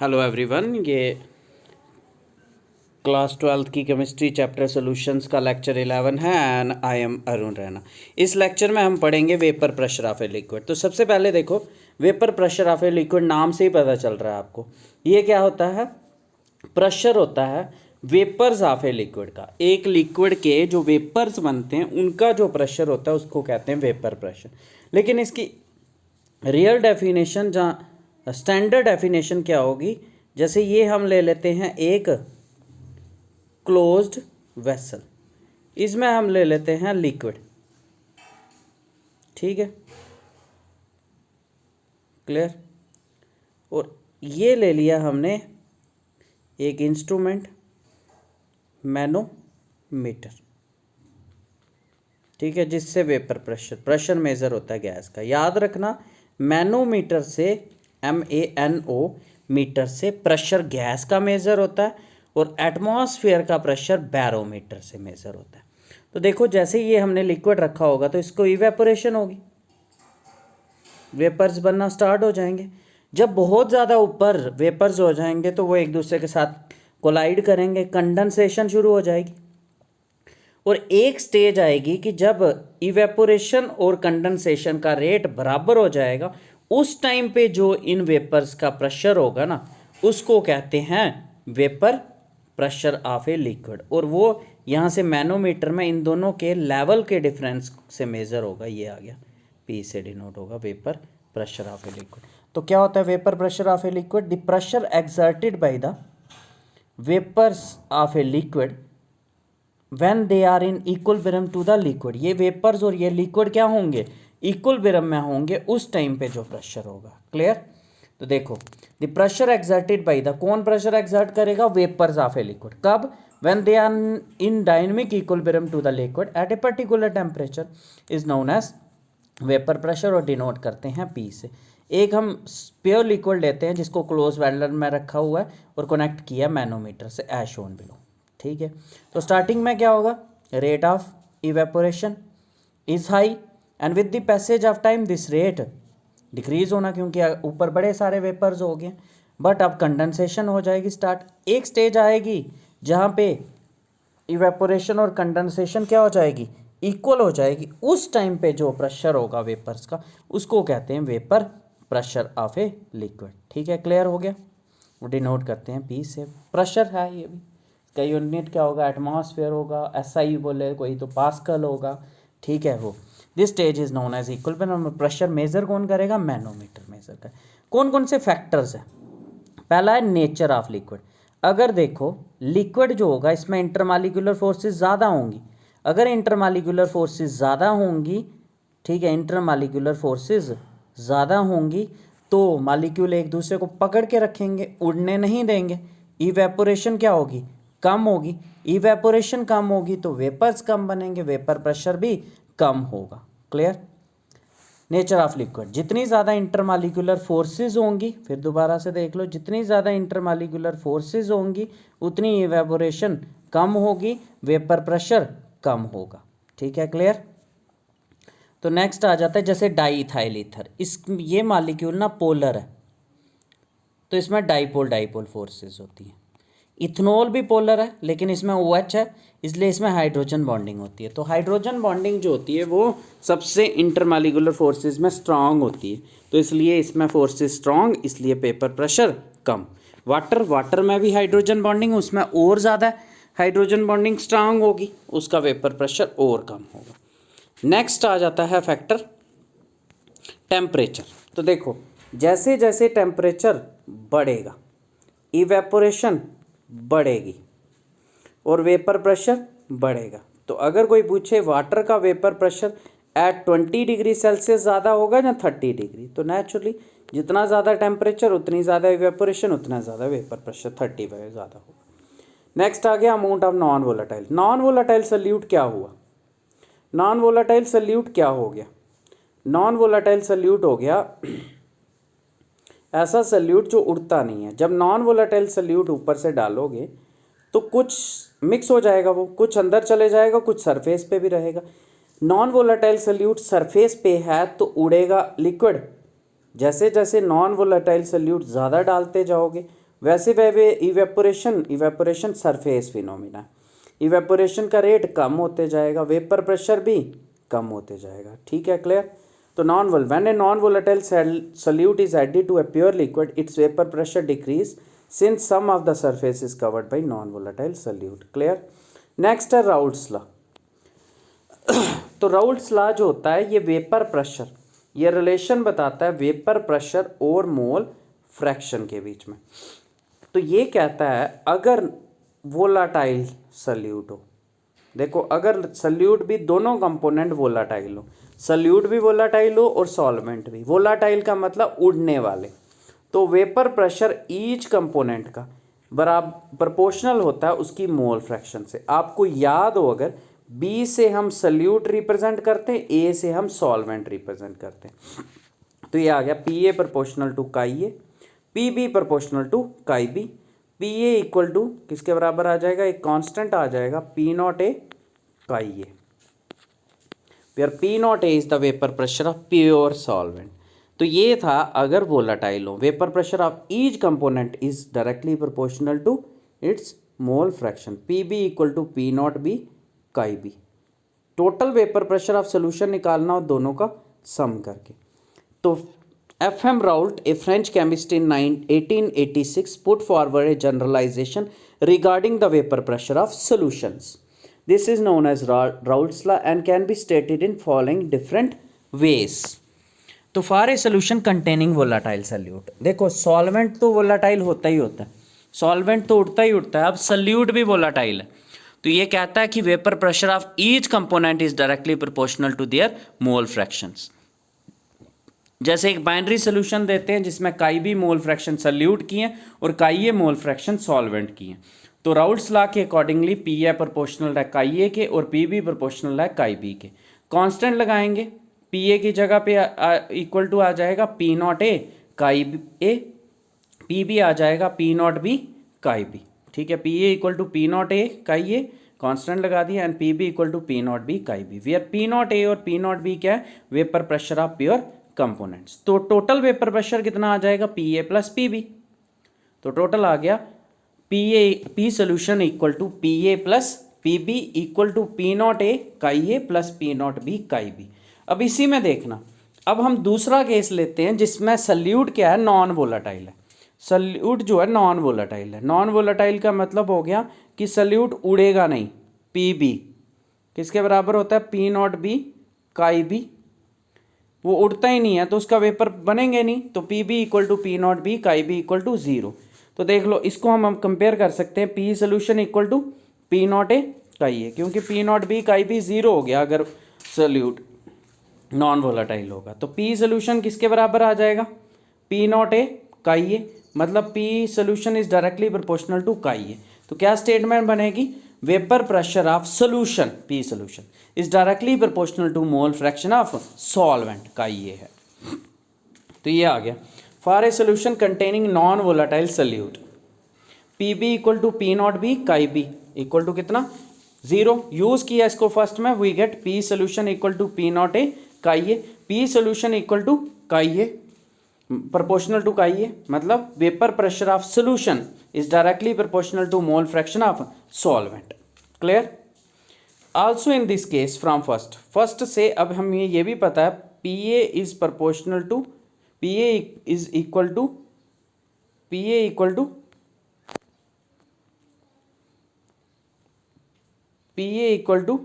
Hello everyone, ये class 12th की chemistry chapter solutions का लेक्चर 11 है and I am Arun Raina. इस लेक्चर में हम पढ़ेंगे vapour pressure of a liquid. तो सबसे पहले देखो, vapour pressure of a liquid नाम से ही पता चल रहा है आपको। ये क्या होता है? प्रेशर होता है वेपर्स ऑफ ए लिक्विड का। एक लिक्विड के जो वेपर्स बनते हैं उनका जो प्रेशर होता है उसको कहते हैं वेपर प्रेशर। लेकिन इसकी रियल डेफिनेशन जहाँ स्टैंडर्ड डेफिनेशन क्या होगी, जैसे ये हम ले लेते हैं एक क्लोज्ड वेसल, इसमें हम ले लेते हैं लिक्विड, ठीक है, क्लियर। और ये ले लिया हमने एक इंस्ट्रूमेंट मैनोमीटर, ठीक है, जिससे वेपर प्रेशर मेज़र होता है गैस का। याद रखना, मैनोमीटर से MANO मीटर से प्रेशर गैस का मेज़र होता है और एटमॉस्फेयर का प्रेशर बैरोमीटर से मेज़र होता है। तो देखो, जैसे ये हमने लिक्विड रखा होगा तो इसको इवेपोरेशन होगी, वेपर्स बनना स्टार्ट हो जाएंगे। जब बहुत ज़्यादा ऊपर वेपर्स हो जाएंगे तो वो एक दूसरे के साथ कोलाइड करेंगे, कंडेंसेशन शुरू हो जाएगी। और एक स्टेज आएगी कि जब इवेपोरेशन और कंडेंसेशन का रेट बराबर हो जाएगा, उस टाइम पे जो इन वेपर्स का प्रेशर होगा ना, उसको कहते हैं vapour pressure of a liquid. और वो यहाँ से मैनोमीटर में इन दोनों के लेवल के डिफरेंस से मेज़र होगा। ये आ गया, P से डिनोट होगा vapour pressure of a liquid. तो क्या होता है vapour pressure of a liquid? The pressure exerted by the vapours of a liquid when they are in equilibrium to the liquid. ये वेपर्स और ये लिक्विड क्या होंगे? इक्विलिब्रियम में होंगे, उस टाइम पे जो प्रेशर होगा। क्लियर? तो देखो, the pressure exerted by the, कौन प्रेशर एक्सर्ट करेगा? Vapours of a liquid. कब? When they are in dynamic equilibrium to the liquid at a particular temperature is known as vapour pressure, और denote करते हैं P से। एक हम pure liquid लेते हैं जिसको क्लोज वेलर में रखा हुआ है और कनेक्ट किया मैनोमीटर से, एज शोन बिलो, ठीक है। तो स्टार्टिंग में क्या होगा? Rate of evaporation is high and with the passage of time this rate decrease होना, क्योंकि ऊपर बड़े सारे वेपर्स हो गए। बट अब कंडेंसेशन हो जाएगी स्टार्ट। एक स्टेज आएगी जहाँ पे इवेपोरेशन और कंडेंसेशन क्या हो जाएगी? इक्वल हो जाएगी। उस टाइम पे जो प्रेशर होगा वेपर्स का, उसको कहते हैं vapour pressure of a liquid. ठीक है, क्लियर हो गया? वो डिनोट करते हैं P से। प्रेशर है ये भी, इसका यूनिट क्या होगा? एटमॉस्फेयर होगा, SI बोले कोई तो पास्कल होगा, ठीक है। वो this stage is known as equilibrium. Pressure measure कौन करेगा? मैनोमीटर मेजर कर। कौन कौन से फैक्टर्स हैं? पहला है नेचर ऑफ लिक्विड। अगर देखो, लिक्विड जो होगा इसमें इंटरमॉलिक्यूलर फोर्सेस ज़्यादा होंगी। अगर इंटरमॉलिक्यूलर फोर्सेस ज़्यादा होंगी, ठीक है, इंटरमॉलिक्यूलर फोर्सेस ज़्यादा होंगी तो मॉलिक्यूल एक दूसरे को पकड़ के रखेंगे, उड़ने नहीं देंगे। इवेपोरेशन क्या होगी? कम होगी। इवेपोरेशन कम होगी तो वेपर्स कम बनेंगे, वेपर प्रेशर भी कम होगा। क्लियर? नेचर ऑफ लिक्विड, जितनी ज़्यादा इंटरमॉलिक्यूलर फोर्सेस होंगी, फिर दोबारा से देख लो, जितनी ज़्यादा इंटरमॉलिक्यूलर फोर्सेस होंगी उतनी इवेपोरेशन कम होगी, वेपर प्रेशर कम होगा। ठीक है, क्लियर? तो नेक्स्ट आ जाता है जैसे डाईइथाइल ईथर। ये मॉलिक्यूल ना पोलर है, तो इसमें डाईपोल फोर्सेस होती हैं। इथनॉल भी पोलर है लेकिन इसमें OH है, इसलिए इसमें हाइड्रोजन बॉन्डिंग होती है। तो हाइड्रोजन बॉन्डिंग जो होती है वो सबसे इंटरमॉलिक्यूलर फोर्सेस में स्ट्रांग होती है, तो इसलिए इसमें फोर्सेस स्ट्रांग, इसलिए पेपर प्रेशर कम। वाटर में भी हाइड्रोजन बॉन्डिंग, उसमें और ज़्यादा हाइड्रोजन बॉन्डिंग स्ट्रांग होगी, उसका वेपर प्रेशर और कम होगा। नेक्स्ट आ जाता है फैक्टर टेम्परेचर। तो देखो, जैसे जैसे टेम्परेचर बढ़ेगा इवेपोरेशन बढ़ेगी और वेपर प्रेशर बढ़ेगा। तो अगर कोई पूछे वाटर का vapour pressure at 20 degree Celsius ज़्यादा होगा या 30 डिग्री, तो नेचुरली जितना ज़्यादा टेम्परेचर उतनी ज़्यादा इवेपोरेशन, उतना ज़्यादा वेपर प्रेशर 35 ज़्यादा होगा। नेक्स्ट आ गया amount of non volatile. Non volatile solute क्या हुआ? नॉन वोलेटाइल सल्यूट क्या हो गया? नॉन वोलेटाइल सल्यूट हो गया ऐसा सल्यूट जो उड़ता नहीं है। जब नॉन वोलेटाइल सल्यूट ऊपर से डालोगे तो कुछ मिक्स हो जाएगा, वो कुछ अंदर चले जाएगा, कुछ सरफेस पे भी रहेगा। नॉन वोलेटाइल सल्यूट सरफेस पे है तो उड़ेगा लिक्विड। जैसे जैसे नॉन वोलेटाइल सल्यूट ज़्यादा डालते जाओगे वैसे evaporation evaporation surface phenomena, evaporation का रेट कम होते जाएगा, वेपर प्रेशर भी कम होते जाएगा। ठीक है, क्लियर। तो non vol when a non volatile solute is added to a pure liquid its vapour pressure decrease since some of the surface is covered by non volatile solute. Clear. Next है Raoult's law. तो Raoult's law जो होता है ये vapour pressure, ये relation बताता है vapour pressure और मोल फ्रैक्शन के बीच में। तो ये कहता है अगर वोलाटाइल सल्यूट हो, देखो अगर सल्यूट भी दोनों कंपोनेंट वोलाटाइल हो, सल्यूट भी वोलाटाइल हो और सॉल्वेंट भी, वोलाटाइल का मतलब उड़ने वाले, तो वेपर प्रेशर ईच कंपोनेंट का बराबर प्रोपोर्शनल होता है उसकी मोल फ्रैक्शन से। आपको याद हो अगर बी से हम सल्यूट रिप्रेजेंट करते हैं, ए से हम सॉल्वेंट रिप्रेजेंट करते हैं। तो ये आ गया P A proportional to chi A, P B proportional to chi B, P A equal to किसके बराबर आ जाएगा, एक कांस्टेंट आ जाएगा P not A chi A, where P not A is the vapour pressure of pure solvent. तो ये था अगर वोलाटाइल हो, vapour pressure of each component is directly proportional to its mole fraction, P B equal to P not B chi B. Total vapour pressure of solution निकालना हो दोनों का सम करके। तो F.M. Raoult, a French chemist in 1886, put forward a generalization regarding the vapor pressure of solutions. This is known as Raoult's law and can be stated in following different ways. तो for a solution containing volatile solute, देखो solvent तो volatile होता ही होता है, solvent तो उड़ता ही उड़ता है, अब सल्यूट भी वोलाटाइल है। तो ये कहता है कि vapour pressure of each component is directly proportional to their mole fractions. जैसे एक बाइनरी सोल्यूशन देते हैं जिसमें काई बी मोल फ्रैक्शन सल्यूट की है और काई ए मोल फ्रैक्शन सॉल्वेंट की है, तो राउल्ट्स लॉ के अकॉर्डिंगली पी ए प्रोपोर्शनल है काई ए के और पी बी प्रोपोर्शनल है काई बी के। कांस्टेंट लगाएंगे, पी ए की जगह पे इक्वल टू आ जाएगा P not A chi A, P B आ जाएगा P not B chi B. ठीक है, P A equal to P not A chi A, constant लगा दिया, and P B equal to P not B chi B, where P not A और P not B क्या है, vapour pressure of pure components. तो total vapour pressure कितना आ जाएगा, P A plus P B. तो टोटल आ गया P solution equal to P A plus P B equal to P not A chi A plus P not B chi B. अब इसी में देखना, अब हम दूसरा केस लेते हैं जिसमें सल्यूट क्या है, नॉन वोलाटाइल है। सल्यूट जो है नॉन वोलाटाइल है, नॉन वोलाटाइल का मतलब हो गया कि सल्यूट उड़ेगा नहीं, पी बी किसके बराबर होता है, P not B chi B, वो उड़ता ही नहीं है तो उसका वेपर बनेंगे नहीं, तो P B equal to P not B chi B equal to zero. तो देख लो इसको हम कंपेयर कर सकते हैं, P solution equal to P not A chi A, क्योंकि P not B chi B zero हो गया अगर सल्यूट नॉन वोलाटाइल होगा। तो पी सोल्यूशन किसके बराबर आ जाएगा, P not A chi A, मतलब P solution is directly proportional to chi A. तो क्या स्टेटमेंट बनेगी, vapour pressure of solution P solution is directly proportional to mole fraction of solvent chi A है। तो ये आ गया for a solution containing non volatile solute, P B equal to P not B chi B equal to कितना, zero. Use किया इसको first में, we get P solution equal to P not A chi A, P solution equal to chi A proportional to chi A, मतलब vapour pressure of solution is directly proportional to mole fraction of solvent. Clear. Also in this case from first से अब हमें ये भी पता है P A is proportional to P A is equal to P A equal to P A equal to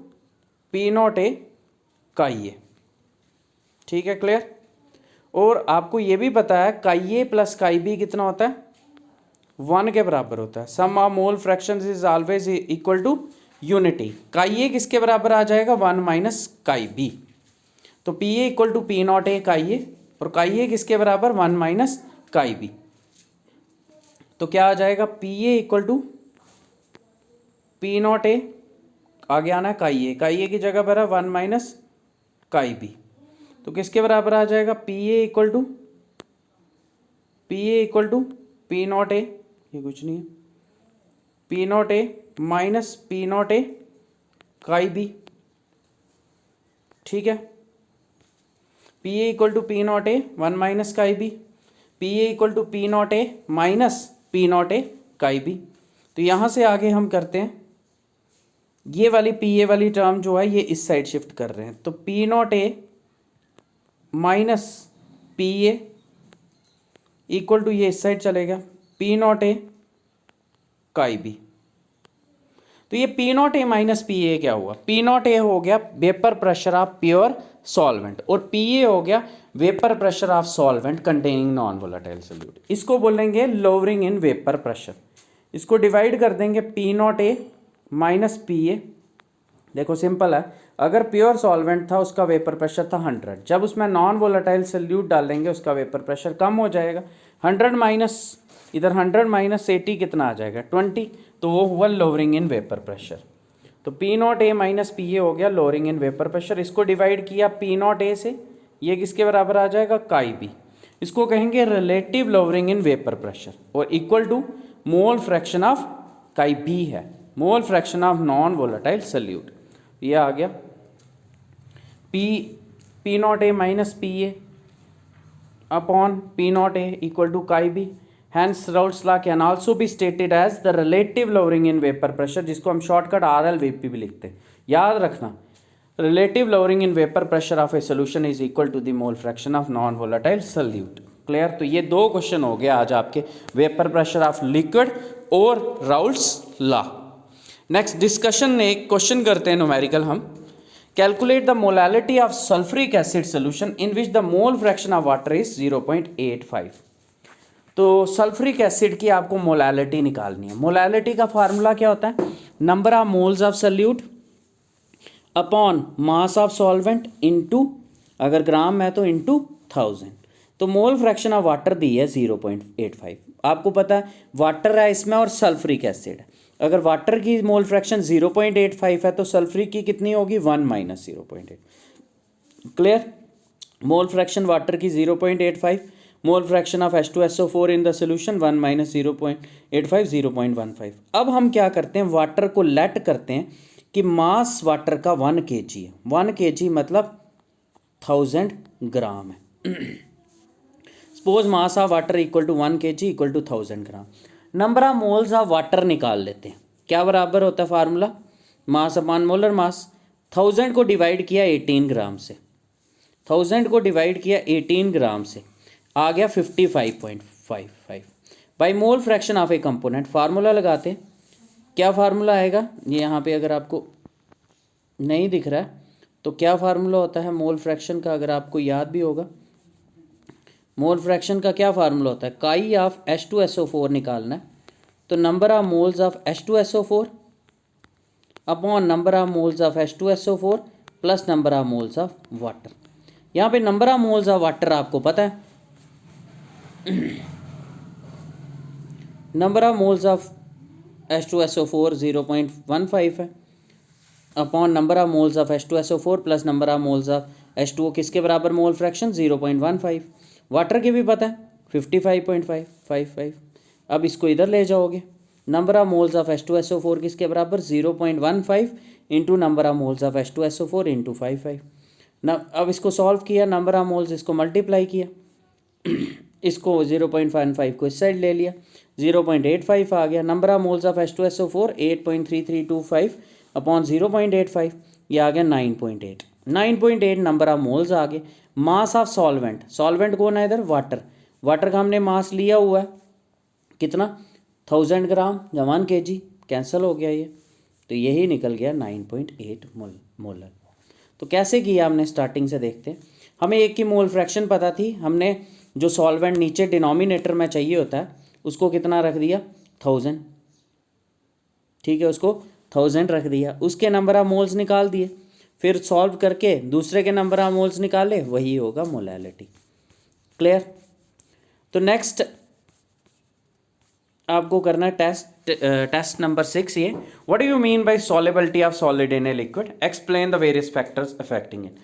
P not A chi A. ठीक है, clear. और आपको ये भी पता है काई ए प्लस काई बी कितना होता है, 1 के बराबर होता है। Sum of mole fractions is always equal to unity. Chi A किसके बराबर आ जाएगा, 1 माइनस काई बी। तो P A equal to P not A chi A, और काई ए किसके बराबर, 1 माइनस काई बी। तो क्या आ जाएगा, P A equal to P not A, आगे आना है काई ए की जगह पर है 1 माइनस काई बी। तो किसके बराबर आ जाएगा, P A equal to P not A, ये कुछ नहीं है, P not A minus P not A chi B. ठीक है, P A equal to P not A 1 minus chi B, P A equal to P not A minus P not A chi B. तो यहाँ से आगे हम करते हैं, ये वाली पी ए वाली टर्म जो है ये इस साइड शिफ्ट कर रहे हैं, तो P not A minus P A equal to ये इस साइड चलेगा P not A chi B. तो ये P not A minus P ए क्या हुआ, पी नॉट ए हो गया vapour pressure of pure solvent और पी ए हो गया vapour pressure of solvent containing non volatile solute. इसको बोलेंगे लोअरिंग इन वेपर प्रेशर। इसको डिवाइड कर देंगे P not A minus P ए। देखो सिंपल है, अगर प्योर सॉल्वेंट था उसका वेपर प्रेशर था 100, जब उसमें नॉन वोलेटाइल सोल्यूट डालेंगे उसका वेपर प्रेशर कम हो जाएगा। 100 माइनस इधर 100 माइनस 80 कितना आ जाएगा 20, तो वो हुआ लोअरिंग इन वेपर प्रेशर। तो P not A minus P ए हो गया लोअरिंग इन वेपर प्रेशर। इसको डिवाइड किया पी नॉट ए से, ये किसके बराबर आ जाएगा काई बी। इसको कहेंगे relative lowering in vapour pressure और equal to mole fraction of chi B है, mole fraction of non volatile solute. ये आ गया P not A minus P A upon P not A equal to chi B. Hence Raoult's law can also be stated as the relative lowering in vapour pressure, जिसको हम shortcut RLVP भी लिखते हैं। याद रखना, relative lowering in vapour pressure of A solution is equal to the mole fraction of non volatile solute. Clear. तो ये 2 question हो गया आज आपके, वेपर प्रेशर ऑफ लिक्विड और राउल्ट्स लॉ। नेक्स्ट डिस्कशन में एक क्वेश्चन करते हैं न्यूमेरिकल हम। Calculate the molality of sulphuric acid solution in which the mole fraction of water is 0.85। तो सल्फ्यूरिक एसिड की आपको मोलैलिटी निकालनी है। मोलैलिटी का फार्मूला क्या होता है, number of moles of solute upon mass of solvent into, अगर ग्राम है तो इनटू 1000। तो मोल फ्रैक्शन ऑफ वाटर दी है 0.85। आपको पता है वाटर है इसमें और सल्फ्यूरिक एसिड है। अगर वाटर की मोल फ्रैक्शन 0.85 है तो सल्फ्यूरिक की कितनी होगी 1 minus 0.8। Clear. Mole fraction water की 0.85, मोल fraction of H2SO4 in the solution 1 minus 0.85 0.15। अब हम क्या करते हैं, वाटर को लेट करते हैं कि मास वाटर का 1 kg है। 1 kg मतलब 1000 ग्राम है। Suppose mass of water equal to 1 kg equal to 1000 gram. Number of moles of water निकाल लेते हैं। क्या बराबर होता है formula, mass upon molar mass. 1000 को डिवाइड किया 18 ग्राम से, 1000 को डिवाइड किया 18 ग्राम से, आ गया 55.55 by mole fraction of A component. Formula लगाते हैं, क्या फार्मूला आएगा, ये यहाँ पे अगर आपको नहीं दिख रहा है तो क्या फार्मूला होता है मोल फ्रैक्शन का, अगर आपको याद भी होगा। मोल फ्रैक्शन का क्या फार्मूला होता है, काई ऑफ H2SO4 निकालना है। तो number of moles of H2SO4 upon number of moles of H2SO4 plus number of moles of water. यहाँ पे number of moles of water आपको पता है, number of moles of H2SO4 0.15 है upon number of moles of H2SO4 plus number of moles of H2O किसके बराबर mole fraction 0.15। Water के भी पता है 55.55। अब इसको इधर ले जाओगे, number of moles of H2SO4 किसके बराबर 0.15 into number of moles of H2SO4 into 55 न। अब इसको सॉल्व किया, नंबर ऑफ मोल्स इसको मल्टीप्लाई किया, इसको 0.15 को इस साइड ले लिया, 0.85 आ गया। Number of moles of H2SO4 8.3325 upon 0.85, ये आ गया 9.8। 9.8 नंबर ऑफ मोल्स आ गए। मास ऑफ सॉल्वेंट, सॉल्वेंट कौन है इधर वाटर, वाटर का हमने मास लिया हुआ है कितना 1000 ग्राम या 1 kg, कैंसिल हो गया ये, तो यही निकल गया 9.8 मोलर। तो कैसे किया हमने स्टार्टिंग से देखते हैं। हमें एक की मोल फ्रैक्शन पता थी, हमने जो सॉल्वेंट नीचे डिनोमिनेटर में चाहिए होता है उसको कितना रख दिया 1000, ठीक है, उसको 1000 रख दिया, उसके नंबर ऑफ मोल्स निकाल दिए, फिर सॉल्व करके दूसरे के नंबर ऑफ मोल्स निकाले, वही होगा मोलैलिटी। क्लियर। तो नेक्स्ट आपको करना है टेस्ट नंबर 6। ये what do you mean by solubility of solid in a liquid, explain the various factors affecting it.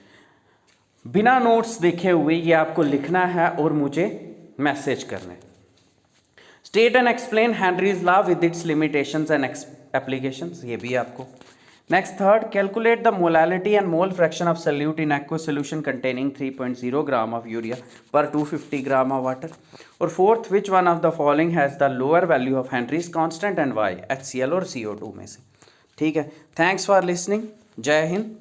बिना नोट्स देखे हुए ये आपको लिखना है और मुझे मैसेज करना है। State and explain Henry's law with its limitations and applications, ये भी आपको next third, calculate the molality and mole fraction of solute in aqueous solution containing 3.0 gram of urea per 250 gram of water. और fourth, which one of the following has the lower value of Henry's constant and why, HCl और CO2 में से। ठीक है, thanks for listening, जय हिंद।